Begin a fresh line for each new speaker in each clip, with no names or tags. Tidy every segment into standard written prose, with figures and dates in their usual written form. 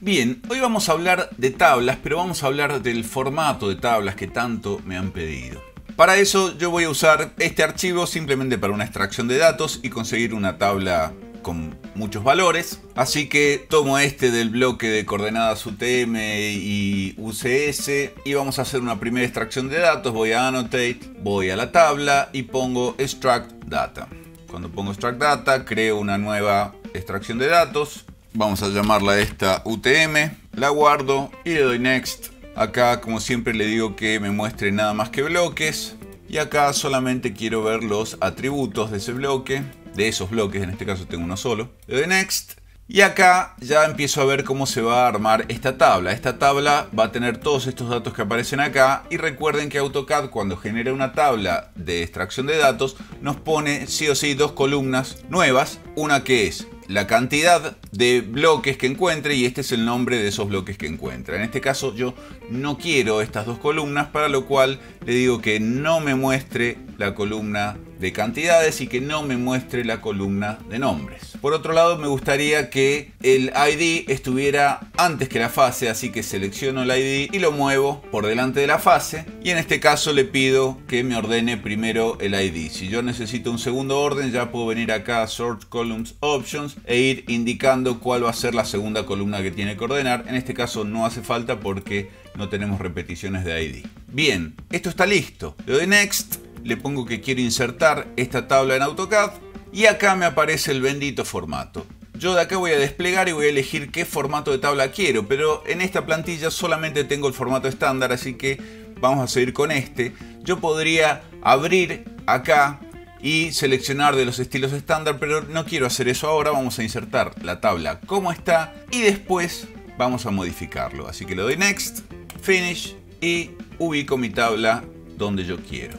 Bien, hoy vamos a hablar de tablas, pero vamos a hablar del formato de tablas que tanto me han pedido. Para eso yo voy a usar este archivo simplemente para una extracción de datos y conseguir una tabla con muchos valores. Así que tomo este del bloque de coordenadas UTM y UCS y vamos a hacer una primera extracción de datos. Voy a Annotate, voy a la tabla y pongo Extract Data. Cuando pongo Extract Data, creo una nueva extracción de datos. Vamos a llamarla esta UTM, la guardo y le doy Next. Acá, como siempre, le digo que me muestre nada más que bloques. Y acá solamente quiero ver los atributos de ese bloque, de esos bloques, en este caso tengo uno solo. Le doy Next. Y acá ya empiezo a ver cómo se va a armar esta tabla. Esta tabla va a tener todos estos datos que aparecen acá. Y recuerden que AutoCAD, cuando genera una tabla de extracción de datos, nos pone sí o sí dos columnas nuevas. Una que es la cantidad de bloques que encuentre y este es el nombre de esos bloques que encuentra. En este caso yo no quiero estas dos columnas, para lo cual le digo que no me muestre la columna de cantidades y que no me muestre la columna de nombres. Por otro lado, me gustaría que el ID estuviera antes que la fase, así que selecciono el ID y lo muevo por delante de la fase. Y en este caso le pido que me ordene primero el ID. Si yo necesito un segundo orden, ya puedo venir acá a Sort Columns Options e ir indicando cuál va a ser la segunda columna que tiene que ordenar. En este caso no hace falta porque no tenemos repeticiones de ID. Bien, esto está listo. Le doy Next. Le pongo que quiero insertar esta tabla en AutoCAD y acá me aparece el bendito formato. Yo de acá voy a desplegar y voy a elegir qué formato de tabla quiero, pero en esta plantilla solamente tengo el formato estándar, así que vamos a seguir con este. Yo podría abrir acá y seleccionar de los estilos estándar, pero no quiero hacer eso ahora. Vamos a insertar la tabla como está y después vamos a modificarlo. Así que le doy Next, Finish y ubico mi tabla donde yo quiero.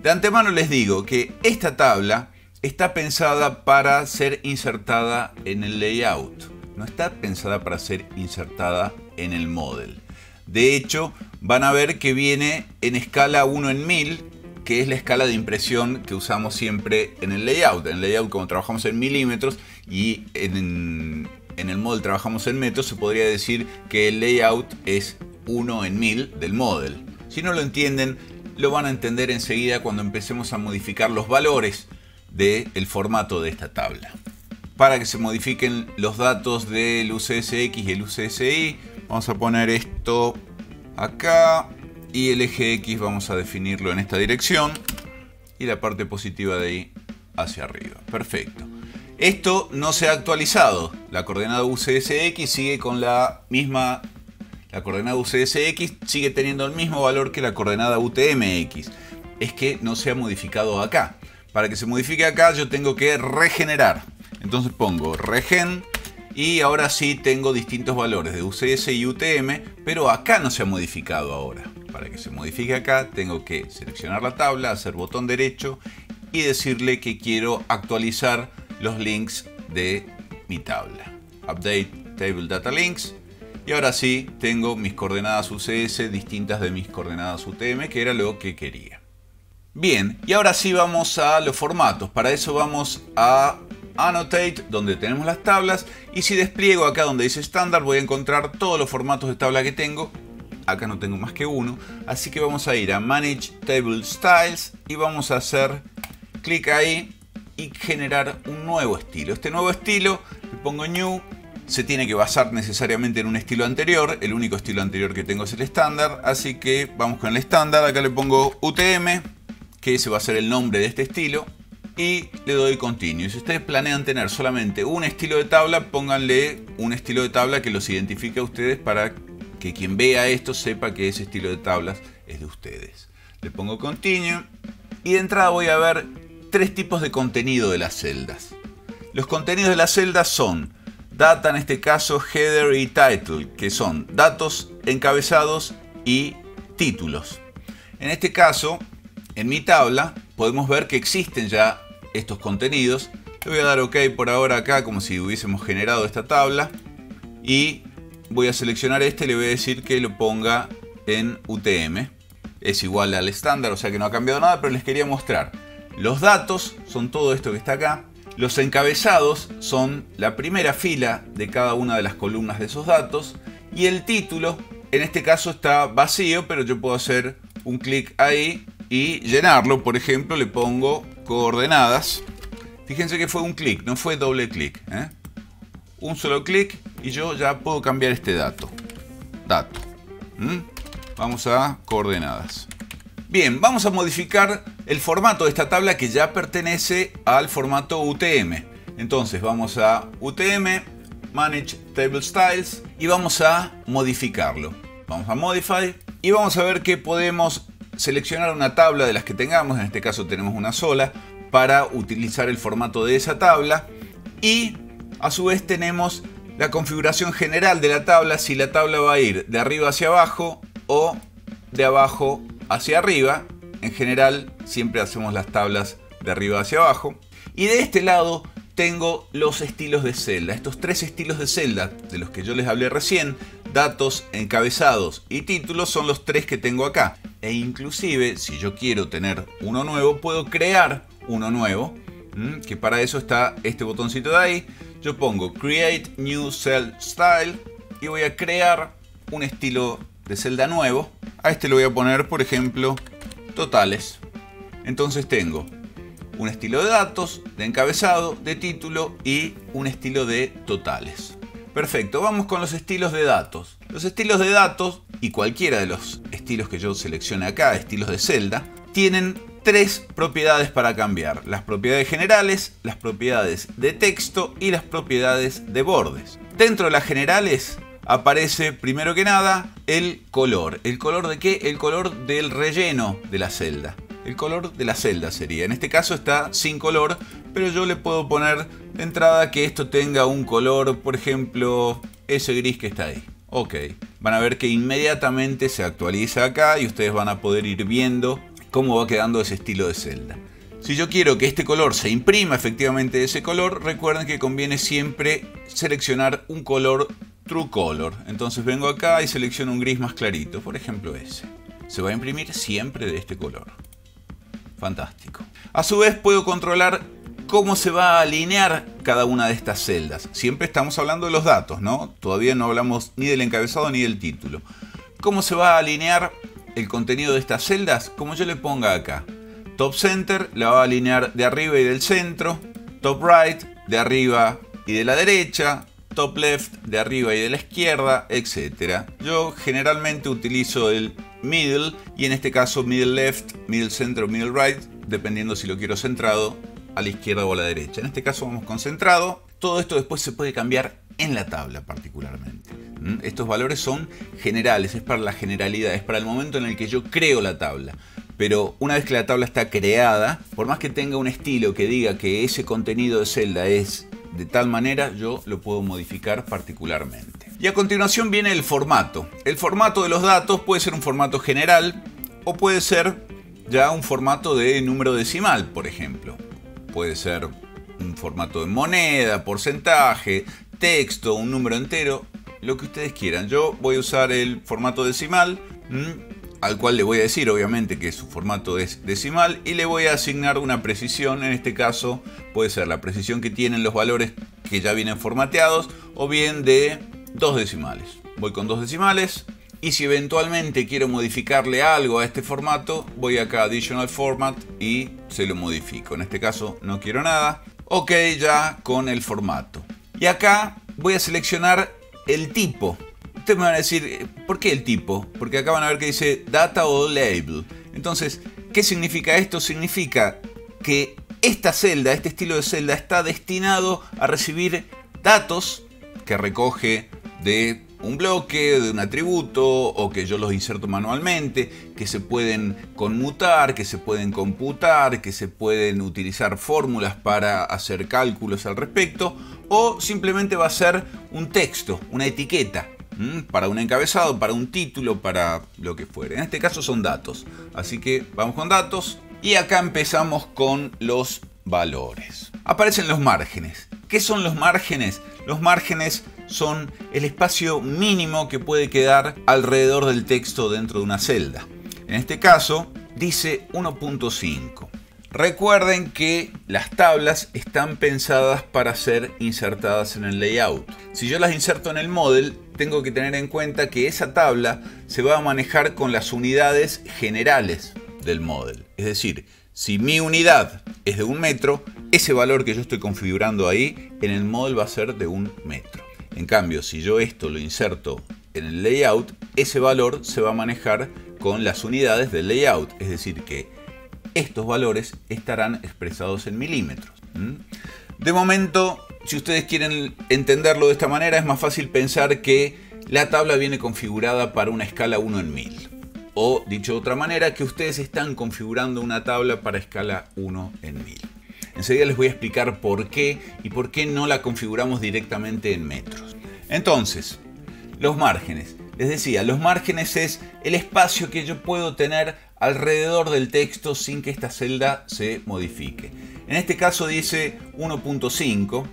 De antemano les digo que esta tabla está pensada para ser insertada en el layout. No está pensada para ser insertada en el model. De hecho, van a ver que viene en escala 1 en 1000, que es la escala de impresión que usamos siempre en el layout. En el layout, como trabajamos en milímetros y en el model trabajamos en metros, se podría decir que el layout es 1 en 1000 del model. Si no lo entienden, lo van a entender enseguida cuando empecemos a modificar los valores del formato de esta tabla. Para que se modifiquen los datos del UCSX y el UCSI, vamos a poner esto acá y el eje X vamos a definirlo en esta dirección y la parte positiva de ahí hacia arriba. Perfecto. Esto no se ha actualizado. La coordenada UCSX sigue con la misma. La coordenada UCSX sigue teniendo el mismo valor que la coordenada UTMX. Es que no se ha modificado acá. Para que se modifique acá yo tengo que regenerar. Entonces pongo regen y ahora sí tengo distintos valores de UCS y UTM, pero acá no se ha modificado ahora. Para que se modifique acá tengo que seleccionar la tabla, hacer botón derecho y decirle que quiero actualizar los links de mi tabla. Update Table Data Links. Y ahora sí tengo mis coordenadas UCS distintas de mis coordenadas UTM, que era lo que quería. Bien, y ahora sí vamos a los formatos. Para eso vamos a Annotate, donde tenemos las tablas. Y si despliego acá donde dice estándar, voy a encontrar todos los formatos de tabla que tengo. Acá no tengo más que uno. Así que vamos a ir a Manage Table Styles y vamos a hacer clic ahí y generar un nuevo estilo. Este nuevo estilo le pongo New. Se tiene que basar necesariamente en un estilo anterior. El único estilo anterior que tengo es el estándar. Así que vamos con el estándar. Acá le pongo UTM, que ese va a ser el nombre de este estilo. Y le doy Continue. Si ustedes planean tener solamente un estilo de tabla, pónganle un estilo de tabla que los identifique a ustedes para que quien vea esto sepa que ese estilo de tablas es de ustedes. Le pongo Continue. Y de entrada voy a ver tres tipos de contenido de las celdas. Los contenidos de las celdas son data, en este caso header y title, que son datos, encabezados y títulos. En este caso, en mi tabla, podemos ver que existen ya estos contenidos. Le voy a dar OK por ahora acá, como si hubiésemos generado esta tabla. Y voy a seleccionar este y le voy a decir que lo ponga en UTM. Es igual al estándar, o sea que no ha cambiado nada, pero les quería mostrar. Los datos son todo esto que está acá. Los encabezados son la primera fila de cada una de las columnas de esos datos y el título, en este caso está vacío, pero yo puedo hacer un clic ahí y llenarlo. Por ejemplo, le pongo coordenadas. Fíjense que fue un clic, no fue doble clic, ¿eh? Un solo clic y yo ya puedo cambiar este dato. Vamos a coordenadas. Bien, vamos a modificar el formato de esta tabla que ya pertenece al formato UTM. Entonces vamos a UTM, Manage Table Styles y vamos a modificarlo. Vamos a Modify y vamos a ver que podemos seleccionar una tabla de las que tengamos. En este caso tenemos una sola para utilizar el formato de esa tabla. Y a su vez tenemos la configuración general de la tabla, si la tabla va a ir de arriba hacia abajo o de abajo hacia arriba. En general siempre hacemos las tablas de arriba hacia abajo. Y de este lado tengo los estilos de celda. Estos tres estilos de celda de los que yo les hablé recién, datos, encabezados y títulos, son los tres que tengo acá. E inclusive si yo quiero tener uno nuevo, puedo crear uno nuevo, que para eso está este botoncito de ahí. Yo pongo Create New Cell Style y voy a crear un estilo de celda nuevo. A este le voy a poner, por ejemplo, totales. Entonces tengo un estilo de datos, de encabezado, de título y un estilo de totales. Perfecto, vamos con los estilos de datos. Los estilos de datos, y cualquiera de los estilos que yo seleccione acá, estilos de celda, tienen tres propiedades para cambiar: las propiedades generales, las propiedades de texto y las propiedades de bordes. Dentro de las generales aparece primero que nada el color. ¿El color de qué? El color del relleno de la celda. El color de la celda sería. En este caso está sin color, pero yo le puedo poner de entrada que esto tenga un color, por ejemplo, ese gris que está ahí. Ok. Van a ver que inmediatamente se actualiza acá y ustedes van a poder ir viendo cómo va quedando ese estilo de celda. Si yo quiero que este color se imprima efectivamente ese color, recuerden que conviene siempre seleccionar un color True Color. Entonces vengo acá y selecciono un gris más clarito, por ejemplo ese. Se va a imprimir siempre de este color. Fantástico. A su vez puedo controlar cómo se va a alinear cada una de estas celdas. Siempre estamos hablando de los datos, ¿no? Todavía no hablamos ni del encabezado ni del título. ¿Cómo se va a alinear el contenido de estas celdas? Como yo le ponga acá. Top Center la va a alinear de arriba y del centro. Top Right de arriba y de la derecha. Top Left de arriba y de la izquierda, etc. Yo generalmente utilizo el Middle y en este caso Middle Left, Middle Center o Middle Right, dependiendo si lo quiero centrado a la izquierda o a la derecha. En este caso vamos con centrado. Todo esto después se puede cambiar en la tabla particularmente. Estos valores son generales, es para la generalidad, es para el momento en el que yo creo la tabla. Pero una vez que la tabla está creada, por más que tenga un estilo que diga que ese contenido de celda es de tal manera, yo lo puedo modificar particularmente. Y a continuación viene el formato. El formato de los datos puede ser un formato general o puede ser ya un formato de número decimal, por ejemplo. Puede ser un formato de moneda, porcentaje, texto, un número entero, lo que ustedes quieran. Yo voy a usar el formato decimal, al cual le voy a decir obviamente que su formato es decimal y le voy a asignar una precisión. En este caso puede ser la precisión que tienen los valores que ya vienen formateados o bien de 2 decimales. Voy con 2 decimales y si eventualmente quiero modificarle algo a este formato, voy acá a Additional Format y se lo modifico. En este caso no quiero nada. Ok, ya con el formato. Y acá voy a seleccionar el tipo. Ustedes me van a decir, ¿por qué el tipo? Porque acá van a ver que dice Data o Label. Entonces, ¿qué significa esto? Significa que esta celda, este estilo de celda, está destinado a recibir datos que recoge de un bloque, de un atributo, o que yo los inserto manualmente, que se pueden conmutar, que se pueden computar, que se pueden utilizar fórmulas para hacer cálculos al respecto, o simplemente va a ser un texto, una etiqueta, para un encabezado, para un título, para lo que fuere. En este caso son datos, así que vamos con datos y acá empezamos con los valores. Aparecen los márgenes. ¿Qué son los márgenes? Los márgenes son el espacio mínimo que puede quedar alrededor del texto dentro de una celda. En este caso dice 1.5. Recuerden que las tablas están pensadas para ser insertadas en el layout. Si yo las inserto en el model, tengo que tener en cuenta que esa tabla se va a manejar con las unidades generales del model. Es decir, si mi unidad es de 1 metro, ese valor que yo estoy configurando ahí en el model va a ser de 1 metro. En cambio, si yo esto lo inserto en el layout, ese valor se va a manejar con las unidades del layout. Es decir, que estos valores estarán expresados en milímetros. De momento, si ustedes quieren entenderlo de esta manera, es más fácil pensar que la tabla viene configurada para una escala 1 en 1000. O, dicho de otra manera, que ustedes están configurando una tabla para escala 1 en 1000. Enseguida les voy a explicar por qué y por qué no la configuramos directamente en metros. Entonces, los márgenes. Les decía, los márgenes es el espacio que yo puedo tener alrededor del texto sin que esta celda se modifique. En este caso dice 1.5.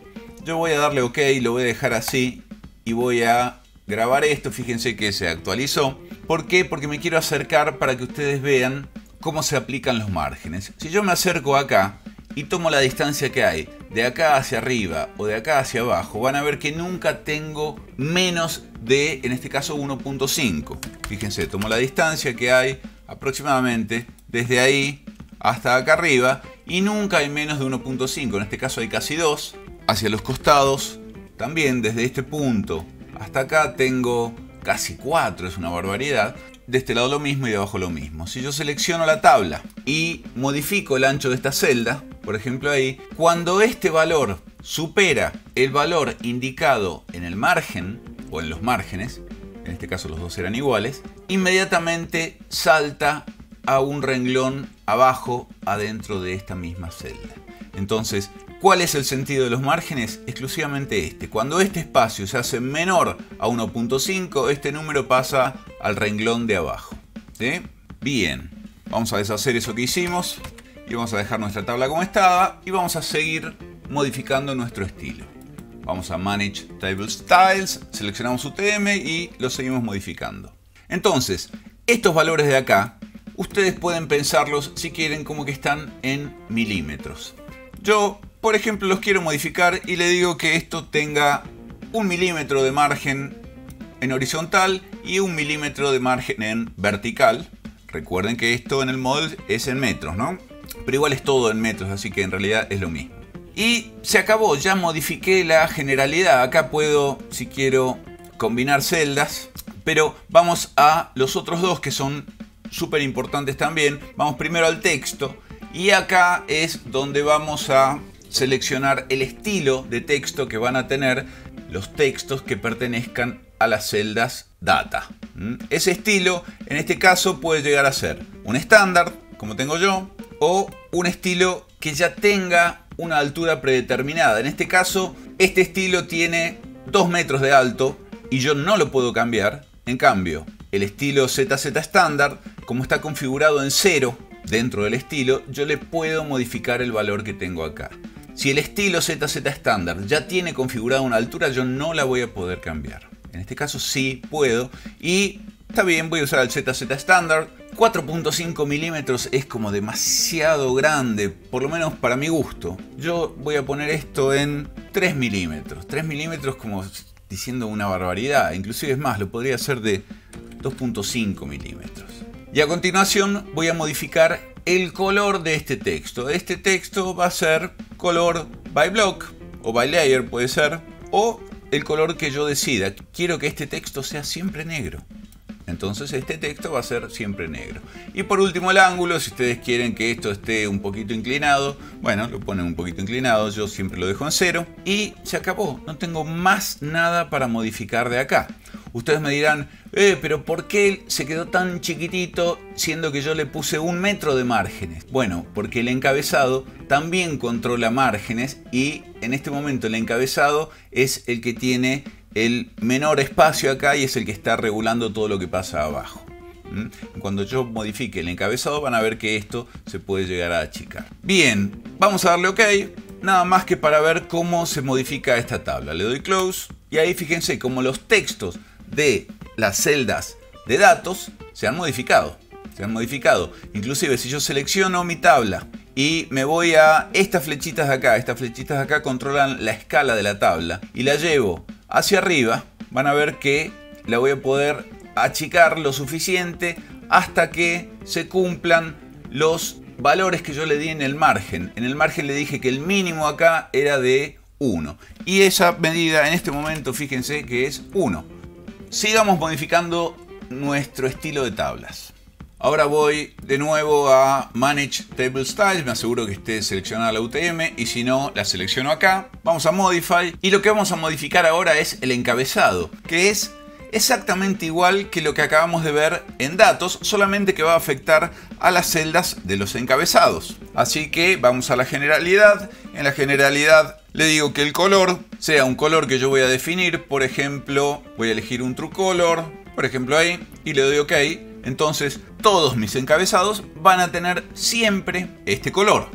Yo voy a darle OK, lo voy a dejar así y voy a grabar esto. Fíjense que se actualizó. ¿Por qué? Porque me quiero acercar para que ustedes vean cómo se aplican los márgenes. Si yo me acerco acá y tomo la distancia que hay de acá hacia arriba o de acá hacia abajo, van a ver que nunca tengo menos de, en este caso, 1.5. Fíjense, tomo la distancia que hay aproximadamente desde ahí hasta acá arriba y nunca hay menos de 1.5. En este caso hay casi 2. Hacia los costados también, desde este punto hasta acá tengo casi 4, es una barbaridad. De este lado lo mismo y de abajo lo mismo. Si yo selecciono la tabla y modifico el ancho de esta celda, por ejemplo ahí, cuando este valor supera el valor indicado en el margen o en los márgenes, en este caso los dos eran iguales, inmediatamente salta a un renglón abajo adentro de esta misma celda. Entonces, ¿cuál es el sentido de los márgenes? Exclusivamente este. Cuando este espacio se hace menor a 1.5, este número pasa al renglón de abajo. ¿Sí? Bien, vamos a deshacer eso que hicimos y vamos a dejar nuestra tabla como estaba y vamos a seguir modificando nuestro estilo. Vamos a Manage Table Styles, seleccionamos UTM y lo seguimos modificando. Entonces, estos valores de acá, ustedes pueden pensarlos si quieren como que están en milímetros. Yo, por ejemplo, los quiero modificar y le digo que esto tenga 1 milímetro de margen en horizontal y 1 milímetro de margen en vertical. Recuerden que esto en el model es en metros, ¿no? Pero igual es todo en metros, así que en realidad es lo mismo. Y se acabó, ya modifiqué la generalidad. Acá puedo, si quiero, combinar celdas, pero vamos a los otros dos que son súper importantes también. Vamos primero al texto y acá es donde vamos a seleccionar el estilo de texto que van a tener los textos que pertenezcan a las celdas data. Ese estilo en este caso puede llegar a ser un estándar, como tengo yo, o un estilo que ya tenga una altura predeterminada. En este caso, este estilo tiene 2 metros de alto y yo no lo puedo cambiar. En cambio, el estilo ZZ estándar, como está configurado en 0 dentro del estilo, yo le puedo modificar el valor que tengo acá. Si el estilo ZZ estándar ya tiene configurada una altura, yo no la voy a poder cambiar. En este caso sí puedo y está bien, voy a usar el ZZ estándar. 4.5 milímetros es como demasiado grande, por lo menos para mi gusto. Yo voy a poner esto en 3 milímetros. 3 milímetros como diciendo una barbaridad. Inclusive es más, lo podría hacer de 2.5 milímetros. Y a continuación voy a modificar el color de este texto. Este texto va a ser color by block o by layer puede ser, o el color que yo decida. Quiero que este texto sea siempre negro. Entonces este texto va a ser siempre negro. Y por último el ángulo, si ustedes quieren que esto esté un poquito inclinado, bueno, lo ponen un poquito inclinado, yo siempre lo dejo en 0 y se acabó. No tengo más nada para modificar de acá. Ustedes me dirán, pero ¿por qué se quedó tan chiquitito siendo que yo le puse 1 metro de márgenes? Bueno, porque el encabezado también controla márgenes y en este momento el encabezado es el que tiene el menor espacio acá y es el que está regulando todo lo que pasa abajo. Cuando yo modifique el encabezado van a ver que esto se puede llegar a achicar. Bien, vamos a darle OK. Nada más que para ver cómo se modifica esta tabla. Le doy Close y ahí fíjense cómo los textos de las celdas de datos se han modificado. Inclusive si yo selecciono mi tabla y me voy a estas flechitas de acá. Estas flechitas de acá controlan la escala de la tabla y la llevo hacia arriba. Van a ver que la voy a poder achicar lo suficiente hasta que se cumplan los valores que yo le di en el margen. En el margen le dije que el mínimo acá era de 1. Y esa medida en este momento, fíjense que es 1. Sigamos modificando nuestro estilo de tablas. Ahora voy de nuevo a Manage Table Styles, me aseguro que esté seleccionada la UTM y si no la selecciono acá. Vamos a Modify y lo que vamos a modificar ahora es el encabezado, que es exactamente igual que lo que acabamos de ver en datos, solamente que va a afectar a las celdas de los encabezados. Así que vamos a la generalidad. En la generalidad le digo que el color sea un color que yo voy a definir. Por ejemplo, voy a elegir un True Color, por ejemplo ahí, y le doy OK. Entonces todos mis encabezados van a tener siempre este color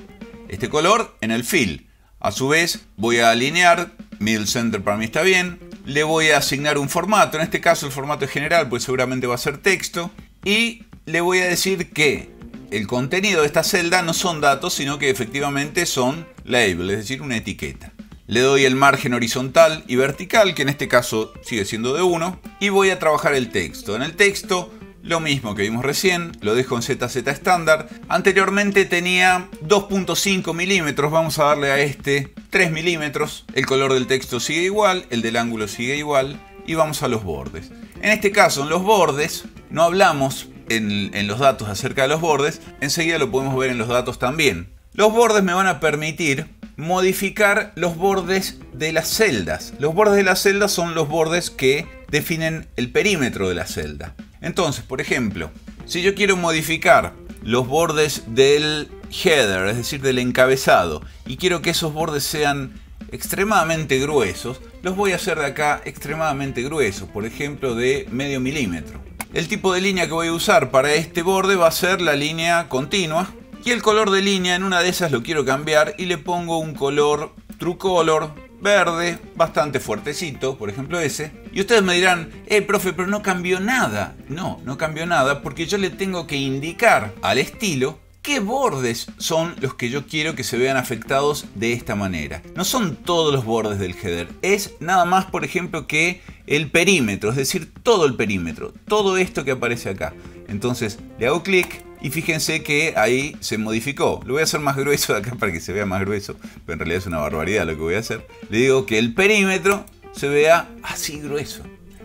en el fill. A su vez voy a alinear, Middle Center para mí está bien. Le voy a asignar un formato, en este caso el formato es general, pues seguramente va a ser texto. Y le voy a decir que el contenido de esta celda no son datos, sino que efectivamente son label, es decir, una etiqueta. Le doy el margen horizontal y vertical, que en este caso sigue siendo de 1. Y voy a trabajar el texto. En el texto, lo mismo que vimos recién, lo dejo en ZZ estándar. Anteriormente tenía 2.5 milímetros, vamos a darle a este 3 milímetros. El color del texto sigue igual, el del ángulo sigue igual. Y vamos a los bordes. En este caso, en los bordes, no hablamos en los datos acerca de los bordes. Enseguida lo podemos ver en los datos también. Los bordes me van a permitir modificar los bordes de las celdas. Los bordes de las celdas son los bordes que definen el perímetro de la celda. Entonces, por ejemplo, si yo quiero modificar los bordes del header, es decir, del encabezado, y quiero que esos bordes sean extremadamente gruesos, los voy a hacer de acá extremadamente gruesos, por ejemplo de medio milímetro. El tipo de línea que voy a usar para este borde va a ser la línea continua, y el color de línea en una de esas lo quiero cambiar y le pongo un color True Color verde, bastante fuertecito, por ejemplo ese. Y ustedes me dirán, profe, pero no cambió nada. No, no cambió nada porque yo le tengo que indicar al estilo qué bordes son los que yo quiero que se vean afectados de esta manera. No son todos los bordes del header, es nada más, por ejemplo, que el perímetro, es decir, todo el perímetro, todo esto que aparece acá. Entonces le hago clic y fíjense que ahí se modificó. Lo voy a hacer más grueso de acá para que se vea más grueso, pero en realidad es una barbaridad lo que voy a hacer. Le digo que el perímetro se vea así grueso.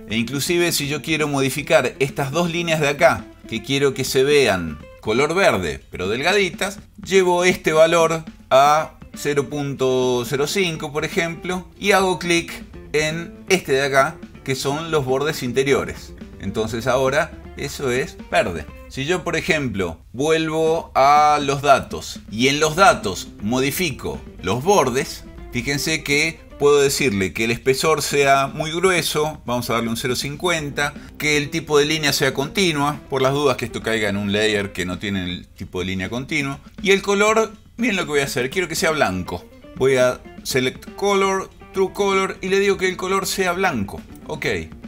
E inclusive si yo quiero modificar estas dos líneas de acá, que quiero que se vean color verde pero delgaditas, llevo este valor a 0.05 por ejemplo y hago clic en este de acá que son los bordes interiores. Entonces ahora eso es verde. Si yo por ejemplo vuelvo a los datos y en los datos modifico los bordes, fíjense que puedo decirle que el espesor sea muy grueso, vamos a darle un 0.50, que el tipo de línea sea continua, por las dudas que esto caiga en un layer que no tiene el tipo de línea continua. Y el color, miren lo que voy a hacer, quiero que sea blanco. Voy a Select Color, True Color y le digo que el color sea blanco. Ok,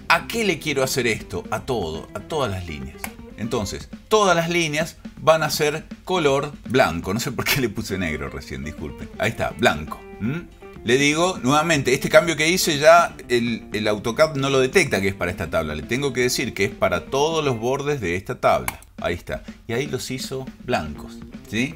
¿a qué le quiero hacer esto? A todo, a todas las líneas. Entonces, todas las líneas van a ser color blanco. No sé por qué le puse negro recién, disculpen. Ahí está, blanco. Le digo nuevamente, este cambio que hice ya el AutoCAD no lo detecta que es para esta tabla. Le tengo que decir que es para todos los bordes de esta tabla. Ahí está. Y ahí los hizo blancos, ¿sí?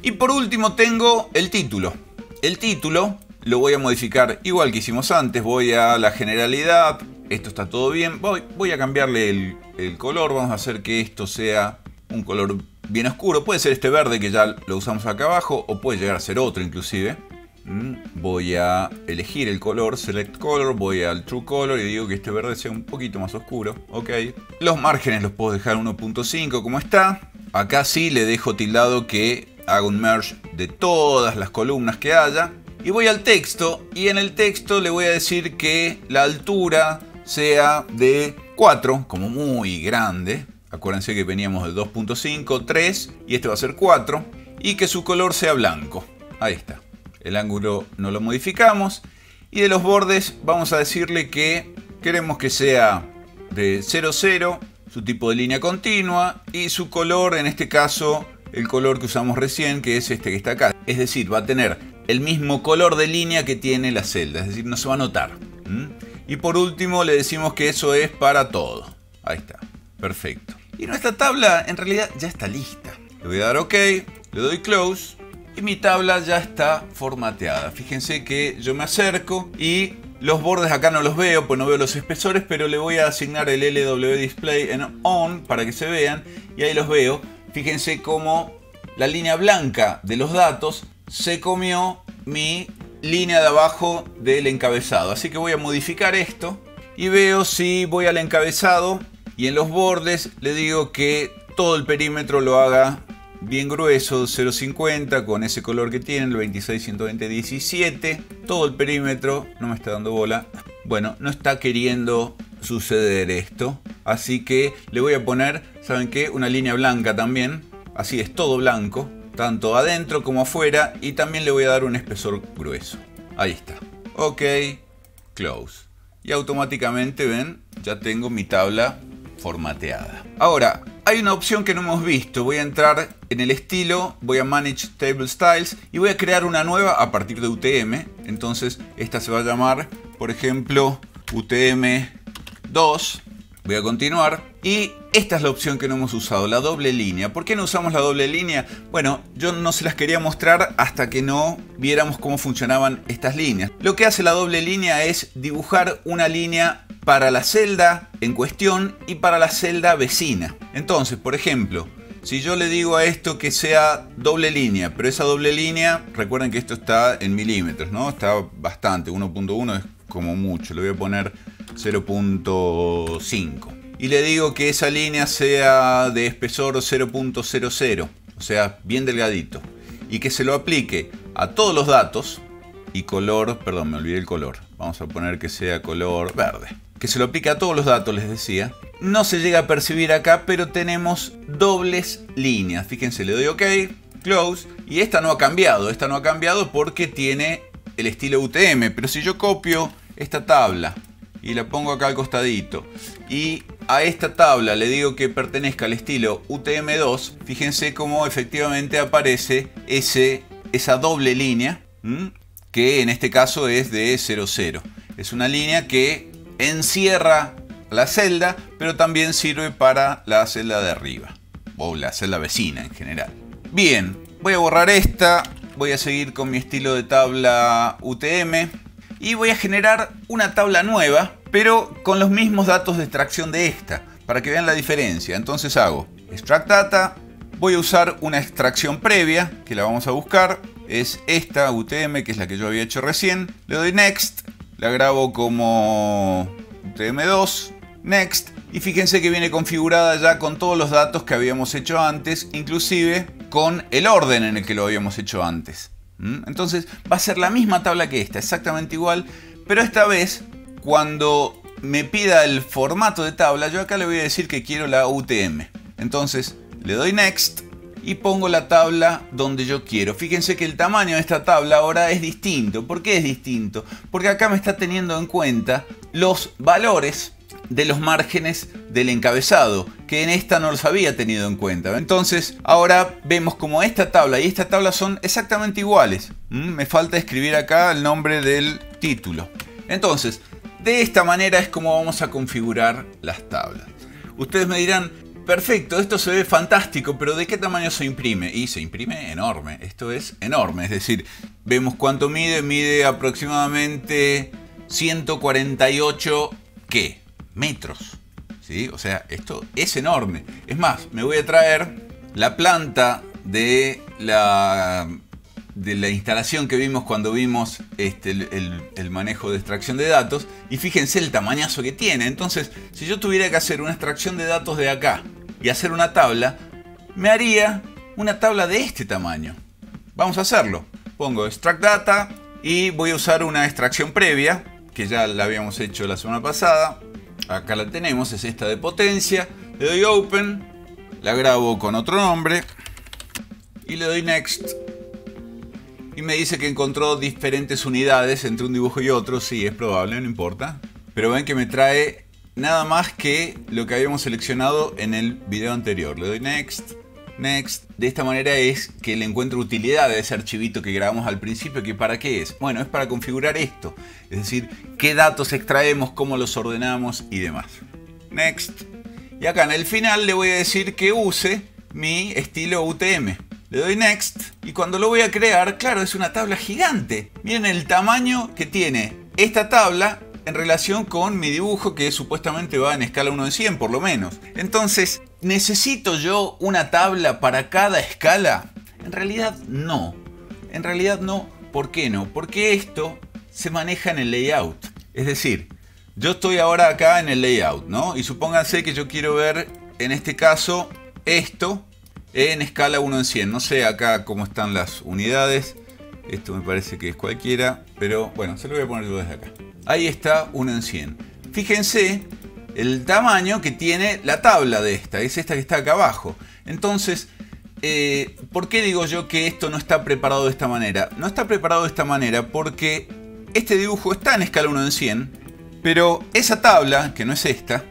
Y por último tengo el título. El título lo voy a modificar igual que hicimos antes. Voy a la generalidad. Esto está todo bien. Voy a cambiarle el color. Vamos a hacer que esto sea un color bien oscuro. Puede ser este verde que ya lo usamos acá abajo. O puede llegar a ser otro inclusive. Voy a elegir el color, Select Color, voy al True Color y digo que este verde sea un poquito más oscuro. Ok. Los márgenes los puedo dejar 1.5 como está. Acá sí le dejo tildado que hago un merge de todas las columnas que haya. Y voy al texto y en el texto le voy a decir que la altura sea de 4, como muy grande. Acuérdense que veníamos de 2.5, 3 y este va a ser 4. Y que su color sea blanco. Ahí está. El ángulo no lo modificamos. Y de los bordes vamos a decirle que queremos que sea de 0,0, su tipo de línea continua y su color en este caso el color que usamos recién, que es este que está acá. Es decir, va a tener el mismo color de línea que tiene la celda, es decir, no se va a notar. Y por último le decimos que eso es para todo. Ahí está, perfecto. Y nuestra tabla en realidad ya está lista. Le voy a dar OK, le doy Close y mi tabla ya está formateada. Fíjense que yo me acerco y los bordes acá no los veo, pues no veo los espesores, pero le voy a asignar el LW Display en On para que se vean y ahí los veo. Fíjense cómo la línea blanca de los datos se comió mi línea de abajo del encabezado. Así que voy a modificar esto y veo si voy al encabezado y en los bordes le digo que todo el perímetro lo haga bien grueso, 0.50 con ese color que tiene, el 26-120-17. Todo el perímetro, no me está dando bola. Bueno, no está queriendo suceder esto. Así que le voy a poner, ¿saben qué? Una línea blanca también. Así es, todo blanco, tanto adentro como afuera. Y también le voy a dar un espesor grueso. Ahí está. OK, Close. Y automáticamente, ven, ya tengo mi tabla formateada. Ahora, hay una opción que no hemos visto. Voy a entrar en el estilo, voy a Manage Table Styles y voy a crear una nueva a partir de UTM. Entonces esta se va a llamar, por ejemplo, UTM2. Voy a continuar y esta es la opción que no hemos usado, la doble línea. ¿Por qué no usamos la doble línea? Bueno, yo no se las quería mostrar hasta que no viéramos cómo funcionaban estas líneas. Lo que hace la doble línea es dibujar una línea para la celda en cuestión y para la celda vecina. Entonces, por ejemplo, si yo le digo a esto que sea doble línea, pero esa doble línea, recuerden que esto está en milímetros, ¿no? Está bastante, 1.1 es como mucho, le voy a poner 0.5. Y le digo que esa línea sea de espesor 0.00, o sea, bien delgadito. Y que se lo aplique a todos los datos y color, perdón, me olvidé el color. Vamos a poner que sea color verde. Que se lo aplique a todos los datos, les decía. No se llega a percibir acá, pero tenemos dobles líneas. Fíjense, le doy OK, Close. Y esta no ha cambiado. Esta no ha cambiado porque tiene el estilo UTM. Pero si yo copio esta tabla y la pongo acá al costadito y a esta tabla le digo que pertenezca al estilo UTM2, fíjense cómo efectivamente aparece esa doble línea, que en este caso es de 0,0. Es una línea que encierra la celda, pero también sirve para la celda de arriba, o la celda vecina en general. Bien, voy a borrar esta, voy a seguir con mi estilo de tabla UTM y voy a generar una tabla nueva, pero con los mismos datos de extracción de esta, para que vean la diferencia. Entonces hago Extract Data, voy a usar una extracción previa, que la vamos a buscar, es esta UTM, que es la que yo había hecho recién. Le doy Next, la grabo como UTM2, Next, y fíjense que viene configurada ya con todos los datos que habíamos hecho antes, inclusive con el orden en el que lo habíamos hecho antes. Entonces va a ser la misma tabla que esta, exactamente igual, pero esta vez cuando me pida el formato de tabla, yo acá le voy a decir que quiero la UTM. Entonces le doy Next y pongo la tabla donde yo quiero. Fíjense que el tamaño de esta tabla ahora es distinto. ¿Por qué es distinto? Porque acá me está teniendo en cuenta los valores de los márgenes del encabezado, que en esta no los había tenido en cuenta. Entonces ahora vemos como esta tabla y esta tabla son exactamente iguales. Me falta escribir acá el nombre del título. Entonces, de esta manera es como vamos a configurar las tablas. Ustedes me dirán, perfecto, esto se ve fantástico, pero ¿de qué tamaño se imprime? Y se imprime enorme, esto es enorme. Es decir, vemos cuánto mide aproximadamente 148, ¿qué? Metros, ¿sí? O sea, esto es enorme. Es más, me voy a traer la planta de la instalación que vimos cuando vimos el manejo de extracción de datos, y fíjense el tamañazo que tiene. Entonces, si yo tuviera que hacer una extracción de datos de acá y hacer una tabla, me haría una tabla de este tamaño. Vamos a hacerlo. Pongo Extract Data y voy a usar una extracción previa, que ya la habíamos hecho la semana pasada. Acá la tenemos, es esta de potencia. Le doy Open, la grabo con otro nombre y le doy Next. Y me dice que encontró diferentes unidades entre un dibujo y otro. Sí, es probable, no importa. Pero ven que me trae nada más que lo que habíamos seleccionado en el video anterior. Le doy Next next. De esta manera es que le encuentro utilidad a ese archivito que grabamos al principio. ¿Que para qué es? Bueno, es para configurar esto. Es decir, qué datos extraemos, cómo los ordenamos y demás. Next. Y acá en el final le voy a decir que use mi estilo UTM. Le doy next y cuando lo voy a crear, claro, es una tabla gigante. Miren el tamaño que tiene esta tabla en relación con mi dibujo, que supuestamente va en escala 1 en 100 por lo menos. Entonces, ¿necesito yo una tabla para cada escala? En realidad no. En realidad no. ¿Por qué no? Porque esto se maneja en el layout. Es decir, yo estoy ahora acá en el layout, ¿no? Y supónganse que yo quiero ver, en este caso, esto en escala 1 en 100. No sé acá cómo están las unidades. Esto me parece que es cualquiera, pero bueno, se lo voy a poner yo desde acá. Ahí está 1 en 100. Fíjense el tamaño que tiene la tabla de esta. Es esta que está acá abajo. Entonces, ¿por qué digo yo que esto no está preparado de esta manera? No está preparado de esta manera porque este dibujo está en escala 1 en 100, pero esa tabla, que no es esta,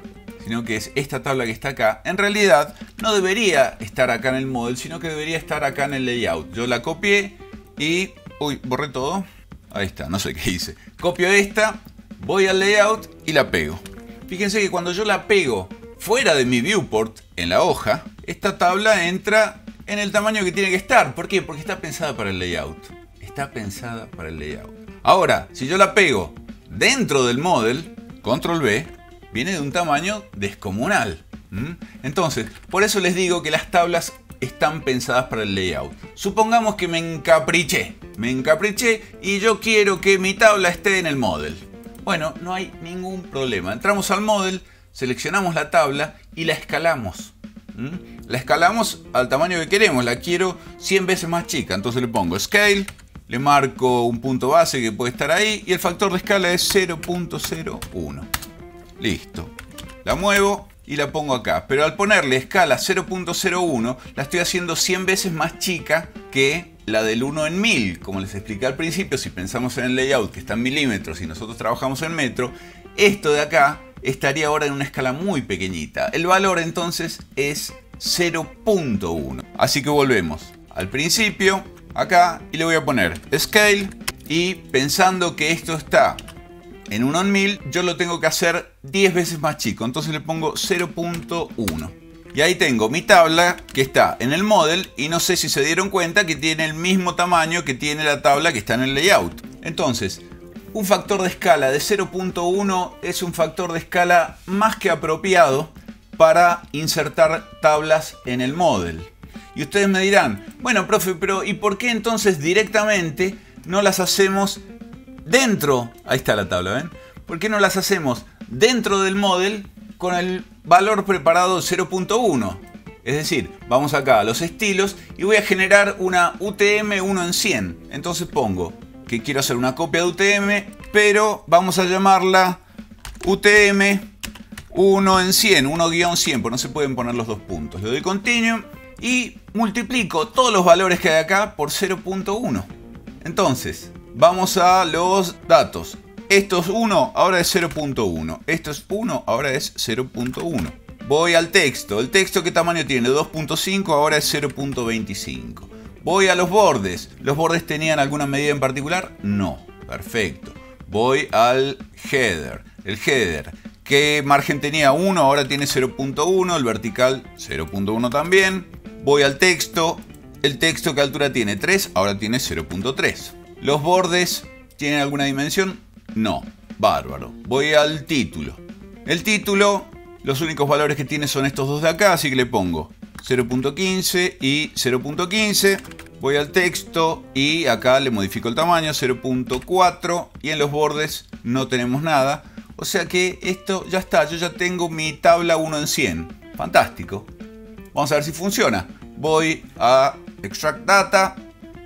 sino que es esta tabla que está acá, en realidad no debería estar acá en el model, sino que debería estar acá en el layout. Yo la copié y... Uy, borré todo. Ahí está, no sé qué hice. Copio esta, voy al layout y la pego. Fíjense que cuando yo la pego fuera de mi viewport, en la hoja, esta tabla entra en el tamaño que tiene que estar. ¿Por qué? Porque está pensada para el layout. Está pensada para el layout. Ahora, si yo la pego dentro del model, control V, viene de un tamaño descomunal. Entonces, por eso les digo que las tablas están pensadas para el layout. Supongamos que me encapriché y yo quiero que mi tabla esté en el model. Bueno, no hay ningún problema. Entramos al model, seleccionamos la tabla y la escalamos. La escalamos al tamaño que queremos. La quiero 100 veces más chica. Entonces le pongo scale, le marco un punto base que puede estar ahí y el factor de escala es 0.01. Listo. La muevo y la pongo acá. Pero al ponerle escala 0.01, la estoy haciendo 100 veces más chica que la del 1 en 1000. Como les expliqué al principio, si pensamos en el layout que está en milímetros y nosotros trabajamos en metro, esto de acá estaría ahora en una escala muy pequeñita. El valor entonces es 0.1. Así que volvemos al principio, acá, y le voy a poner scale. Y pensando que esto está en 1 en 1000, yo lo tengo que hacer 10 veces más chico. Entonces le pongo 0.1. Y ahí tengo mi tabla que está en el model. Y no sé si se dieron cuenta que tiene el mismo tamaño que tiene la tabla que está en el layout. Entonces, un factor de escala de 0.1 es un factor de escala más que apropiado para insertar tablas en el model. Y ustedes me dirán, bueno, profe, pero ¿y por qué entonces directamente no las hacemos dentro? Ahí está la tabla, ¿ven? ¿Por qué no las hacemos dentro del model con el valor preparado 0.1? Es decir, vamos acá a los estilos y voy a generar una UTM 1 en 100. Entonces pongo que quiero hacer una copia de UTM, pero vamos a llamarla UTM 1 en 100, 1-100, porque no se pueden poner los dos puntos. Le doy continue y multiplico todos los valores que hay acá por 0.1. Entonces, vamos a los datos. Esto es 1, ahora es 0.1. Esto es 1, ahora es 0.1. Voy al texto. ¿El texto qué tamaño tiene? 2.5, ahora es 0.25. Voy a los bordes. ¿Los bordes tenían alguna medida en particular? No. Perfecto. Voy al header. El header, ¿qué margen tenía? 1, ahora tiene 0.1. El vertical, 0.1 también. Voy al texto. El texto, ¿qué altura tiene? 3, ahora tiene 0.3. ¿Los bordes tienen alguna dimensión? No. Bárbaro. Voy al título. El título, los únicos valores que tiene son estos dos de acá, así que le pongo 0.15 y 0.15. Voy al texto y acá le modifico el tamaño, 0.4. Y en los bordes no tenemos nada. O sea que esto ya está. Yo ya tengo mi tabla 1 en 100. Fantástico. Vamos a ver si funciona. Voy a Extract Data.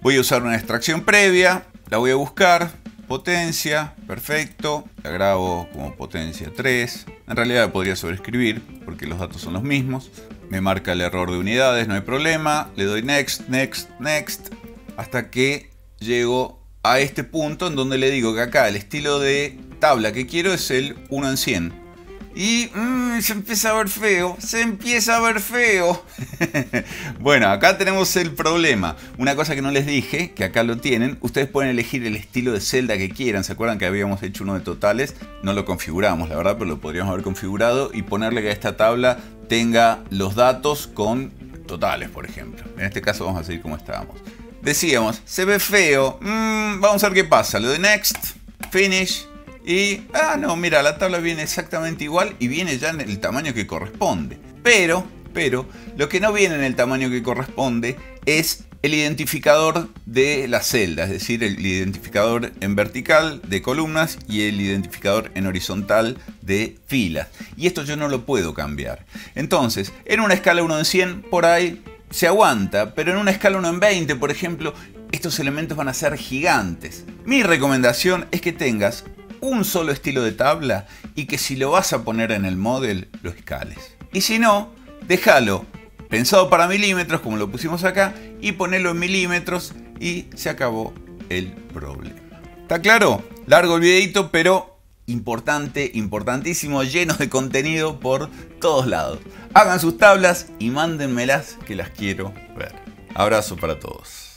Voy a usar una extracción previa. La voy a buscar. Potencia. Perfecto. La grabo como potencia 3. En realidad la podría sobreescribir porque los datos son los mismos. Me marca el error de unidades. No hay problema. Le doy Next, Next, Next. Hasta que llego a este punto en donde le digo que acá el estilo de tabla que quiero es el 1 en 100. Y se empieza a ver feo, se empieza a ver feo. Bueno, acá tenemos el problema. Una cosa que no les dije, que acá lo tienen. Ustedes pueden elegir el estilo de celda que quieran. ¿Se acuerdan que habíamos hecho uno de totales? No lo configuramos, la verdad, pero lo podríamos haber configurado y ponerle que esta tabla tenga los datos con totales, por ejemplo. En este caso vamos a seguir como estábamos. Decíamos, se ve feo. Vamos a ver qué pasa. Lo de Next, Finish. Y, no, mira, la tabla viene exactamente igual y viene ya en el tamaño que corresponde. Pero, lo que no viene en el tamaño que corresponde es el identificador de la celda, es decir, el identificador en vertical de columnas y el identificador en horizontal de filas. Y esto yo no lo puedo cambiar. Entonces, en una escala 1 en 100, por ahí se aguanta, pero en una escala 1 en 20, por ejemplo, estos elementos van a ser gigantes. Mi recomendación es que tengas un solo estilo de tabla y que si lo vas a poner en el model lo escales. Y si no, déjalo pensado para milímetros como lo pusimos acá y ponelo en milímetros y se acabó el problema. ¿Está claro? Largo el videito, pero importante, importantísimo, lleno de contenido por todos lados. Hagan sus tablas y mándenmelas que las quiero ver. Abrazo para todos.